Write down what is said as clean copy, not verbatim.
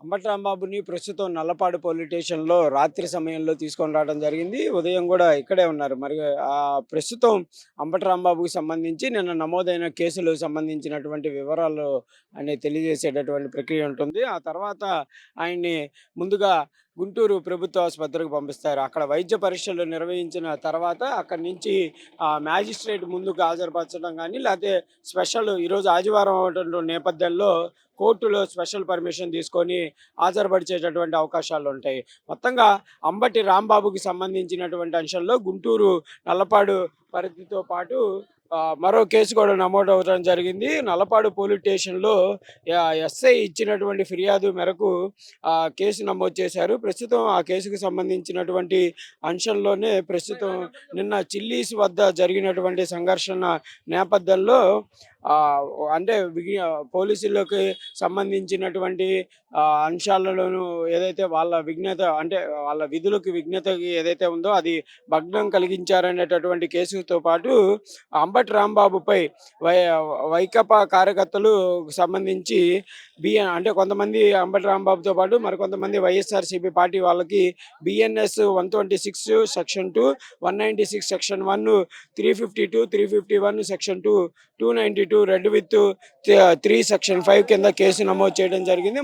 అంబటి రాంబాబుని ప్రస్తుతం నల్లపాడు పోలీస్ స్టేషన్‌లో రాత్రి సమయంలో తీసుకొని రావడం జరిగింది. ఉదయం గూడా ఇక్కడే ఉన్నారు. మరి ప్రస్తుతం అంబటి రాంబాబుకి సంబంధించి నిన్న నమోదైన కేసులకు సంబంధించినటువంటి వివరాలు తెలియజేసేటటువంటి ప్రక్రియ ఉంటుంది. ఆ తర్వాత ఆయన్ని ముందుగా గుంటూరు ప్రభుత్వ ఆసుపత్రికి పంపిస్తారు. అక్కడ వైద్య పరీక్షలు నిర్వహించిన తర్వాత అక్కడి నుంచి మ్యాజిస్ట్రేట్ ముందుకు హాజరుపరచడం గానీ, లేతే ఈరోజు ఆదివారం అవ్వటం నేపథ్యంలో కోర్టులో స్పెషల్ పర్మిషన్ తీసుకొని హాజరుపరిచేటటువంటి అవకాశాలుంటాయి. మొత్తంగా అంబటి రాంబాబుకి సంబంధించినటువంటి అంశంలో గుంటూరు నల్లపాడు పరిధితో పాటు మరో కేసు కూడా నమోదవ్వడం జరిగింది. నల్లపాడు పోలీస్ స్టేషన్‌లో ఎస్ఐ ఇచ్చినటువంటి ఫిర్యాదు మేరకు కేసు నమోదు చేశారు. ప్రస్తుతం ఆ కేసుకు సంబంధించినటువంటి అంశంలోనే ప్రస్తుతం నిన్న చిల్లీస్ వద్ద జరిగినటువంటి సంఘర్షణ నేపథ్యంలో ఆహ్, అంటే పోలీసులకి సంబంధించినటువంటి అంశాలలోనూ ఏదైతే వాళ్ళ వాళ్ళ విధులకు విఘ్నత ఏదైతే ఉందో అది భగ్నం కలిగించారనేటటువంటి కేసుతో పాటు అంబటి రాంబాబుపై వై వైకాపా కార్యకర్తలు సంబంధించి కొంతమంది అంబటి రాంబాబుతో పాటు మరికొంతమంది వైఎస్ఆర్‌సీపీ పార్టీ వాళ్ళకి BNS 126 section 2, 196 section 1, 352, 351 section 2, 292 red with 3 section 5 కింద కేసు నమోదు చేయడం జరిగింది.